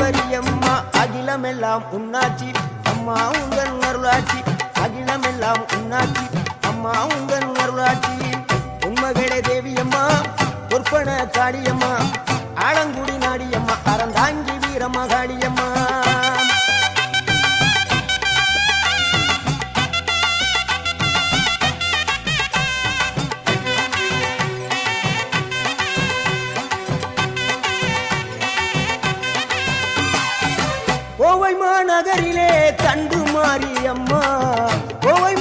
ஈஸ்வரியம்மா அகிலமெல்லாம் உன்னாட்சி அம்மா உங்கள் அருளாட்சி அகிலமெல்லாம் உன்னாட்சி அம்மா உங்கள் அருளாட்சி உண்மகளே தேவியம்மா பொற்பன காளியம்மா ஆலங்குடி நாடியம்மா அறந்தாங்கி வீரம்மா காளியம்மா கோவை மாநகரிலே தண்டு மாரியம்மா கோவை